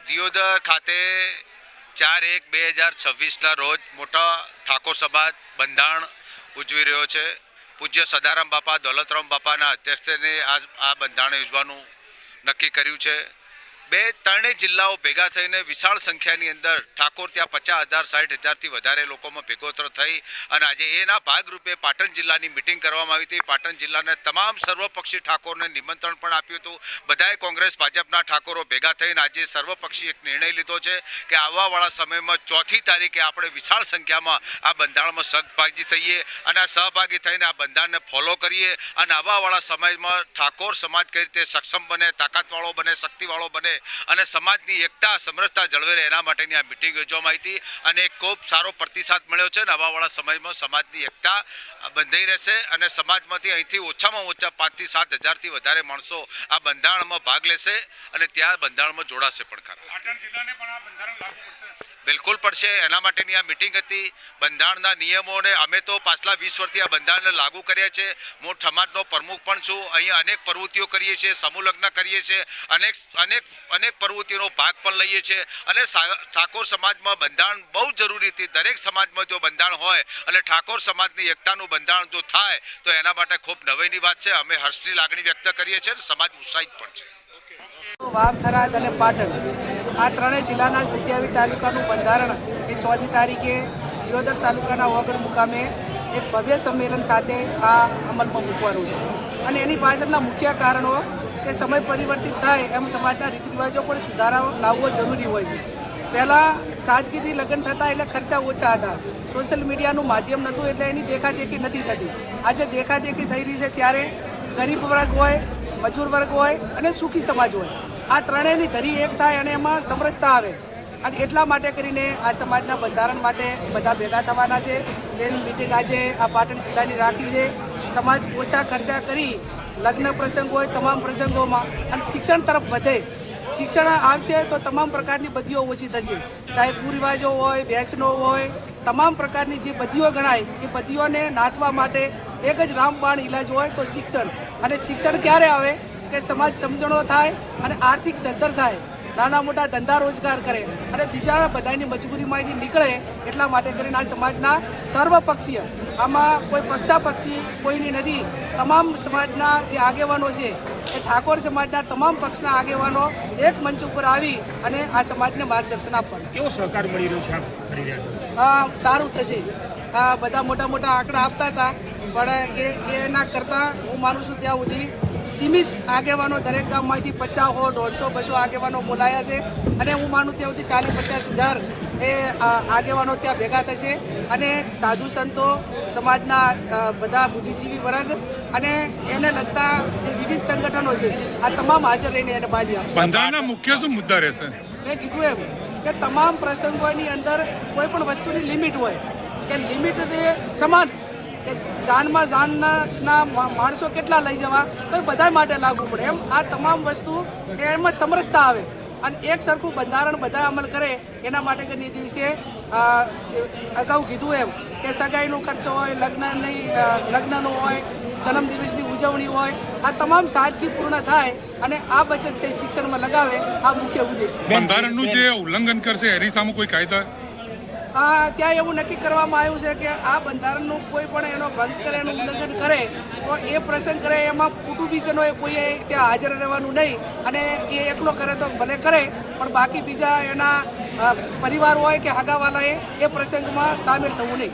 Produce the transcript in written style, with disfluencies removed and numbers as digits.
દિયોદર ખાતે 4/1/2026 રોજ મોટા ઠાકોર સમાજ બંધારણ ઉજવી રહ્યો છે. પૂજ્ય સદારામ બાપા દોલતરામ બાપાના અધ્યક્ષસ્થાને આ બંધારણ યોજવાનું નક્કી કર્યું છે. ત્રણેય જિલ્લાઓ ભેગા થઈને વિશાળ સંખ્યાની અંદર ઠાકોર ત્યાં 50,000-60,000થી વધારે લોકોમાં ભેગોતરો થઈ અને આજે એના ભાગરૂપે પાટણ જિલ્લાની મિટિંગ કરવામાં આવી હતી. પાટણ જિલ્લાના તમામ સર્વપક્ષી ઠાકોરને નિમંત્રણ પણ આપ્યું હતું. બધાએ કોંગ્રેસ ભાજપના ઠાકોરો ભેગા થઈને આજે સર્વપક્ષી એક નિર્ણય લીધો છે કે આવવાવાળા સમયમાં 4મી તારીખે આપણે વિશાળ સંખ્યામાં આ બંધારણમાં સહભાગી થઈએ અને આ સહભાગી થઈને આ બંધારણને ફોલો કરીએ અને આવવાવાળા સમયમાં ઠાકોર સમાજ કઈ રીતે સક્ષમ બને, તાકાતવાળો બને, શક્તિવાળો બને અને સમાજની એકતા સમરસતા જળવે રહે એના માટેની આ મિટિંગ યોજવામાં આવી હતી અને ખૂબ સારો પ્રતિસાદ મળ્યો છે. નવાવાળા સમયમાં સમાજની એકતા બંધાઈ રહેશે અને સમાજમાંથી અહીંથી ઓછામાં ઓછા 5,000 થી 7,000થી વધારે માણસો આ બંધારણમાં ભાગ લેશે અને ત્યાં બંધારણમાં જોડાશે પણ ખરા. બિલકુલ પડશે. એના માટેની આ મિટિંગ હતી. બંધારણના નિયમોને અમે તો પાછલા 20 વર્ષથી આ બંધારણને લાગુ કર્યા છે. હું સમાજનો પ્રમુખ પણ છું. અહીંયા અનેક પ્રવૃત્તિઓ કરીએ છીએ, સમૂહ લગ્ન કરીએ છીએ, અનેક પ્રવૃત્તિઓનો ભાગ પણ લઈએ છીએ અને ઠાકોર સમાજમાં બંધારણ બહુ જરૂરી હતી. દરેક સમાજમાં જો બંધારણ હોય અને ઠાકોર સમાજની એકતાનું બંધારણ જો થાય તો એના માટે ખૂબ નવાઈની વાત છે. અમે હર્ષની લાગણી વ્યક્ત કરીએ છીએ અને સમાજ ઉત્સાહિત પણ છે. વાવ, થરાદ અને પાટણ આ ત્રણેય જિલ્લાના 27 તાલુકાનું બંધારણ એ 4મી તારીખે દિયોદર તાલુકાના ઓગણ મુકામે એક ભવ્ય સંમેલન સાથે આ અમલમાં મૂકવાનું છે અને એની પાછળના મુખ્ય કારણો કે સમય પરિવર્તિત થાય એમ સમાજના રીત રિવાજો પણ સુધારા લાવવો જરૂરી હોય છે. પહેલાં સાદગીથી લગ્ન થતા એટલે ખર્ચા ઓછા હતા. સોશિયલ મીડિયાનું માધ્યમ નહોતું એટલે એની દેખાદેખી નથી થતી. આજે દેખાદેખી થઈ રહી છે ત્યારે ગરીબ વર્ગ હોય, મજૂર વર્ગ હોય અને સુખી સમાજ હોય, આ ત્રણેયની ધરી એક થાય અને એમાં સમરસતા આવે અને એટલા માટે કરીને આ સમાજના બંધારણ માટે બધા ભેગા થવાના છે. એની મિટિંગ આજે આ પાટણ જિલ્લાની રાખી છે. સમાજ ઓછા ખર્ચા કરી લગ્ન પ્રસંગ હોય તમામ પ્રસંગોમાં અને શિક્ષણ તરફ વધે. શિક્ષણ આવશે તો તમામ પ્રકારની બદીઓ ઓછી થશે. ચાહે કુરિવાજો હોય, વ્યસનો હોય, તમામ પ્રકારની જે બદીઓ ગણાય એ બદીઓને નાથવા માટે એક જ રામબાણ ઇલાજ હોય તો શિક્ષણ. અને શિક્ષણ ક્યારે આવે કે સમાજ સમજણો થાય અને આર્થિક સદ્ધર થાય, નાના મોટા ધંધા રોજગાર કરે અને બીજા બધાની મજબૂરીમાંથી નીકળે. એટલા માટે કરીને આ સમાજના સર્વપક્ષીય, આમાં કોઈ પક્ષાપક્ષી કોઈની નથી, તમામ સમાજના જે આગેવાનો છે એ ઠાકોર સમાજના તમામ પક્ષના આગેવાનો એક મંચ ઉપર આવી અને આ સમાજને માર્ગદર્શન આપવાનું. કેવો સહકાર મળી રહ્યો છે? સારું થશે. બધા મોટા મોટા આંકડા આપતા હતા પણ એના કરતાં હું માનું છું ત્યાં સુધી સીમિત આગેવાનો દરેક ગામમાંથી 50 100 150 200 આગેવાનો બોલાયા છે અને હું માનું ત્યાં સુધી 40-50 હજાર એ આગેવાનો ત્યાં ભેગા થશે અને સાધુ સંતો, સમાજના બધા બુદ્ધિજીવી વર્ગ અને એને લગતા જે વિવિધ સંગઠનો છે આ તમામ હાજર રહીને એને બાંધી આપશે. બંધારણના મુખ્ય શું મુદ્દા રહેશે? મેં કીધું એમ કે તમામ પ્રસંગોની અંદર કોઈ પણ વસ્તુની લિમિટ હોય કે લિમિટ સમાન કે જાનમાં જાનના માણસો કેટલા લઈ જવા તો બધા માટે લાગુ પડે એમ આ તમામ વસ્તુ એમાં સમરસતા આવે અને એક સરખું બંધારણ બધા અમલ કરે. એના માટે કે દિવસે અગાઉ કીધું એમ કે સગાઈનો ખર્ચો હોય, લગ્નનો હોય, જન્મદિવસની ઉજવણી હોય, આ તમામ સાદગીપૂર્ણ થાય અને આ બચત છે શિક્ષણમાં લગાવે. આ મુખ્ય ઉદ્દેશ. બંધારણનું જે ઉલ્લંઘન કરશે એની સામે કોઈ કાયદા ત્યાં એવું નક્કી કરવામાં આવ્યું છે કે આ બંધારણનું કોઈ પણ એનો ભંગ કરે, એનું ઉલ્લંઘન કરે તો એ પ્રસંગ કરે એમાં કુટુંબીજનોએ કોઈએ ત્યાં હાજર રહેવાનું નહીં અને એ એકલો કરે તો ભલે કરે પણ બાકી બીજા એના પરિવાર હોય કે હગાવાલાએ એ પ્રસંગમાં સામેલ થવું નહીં.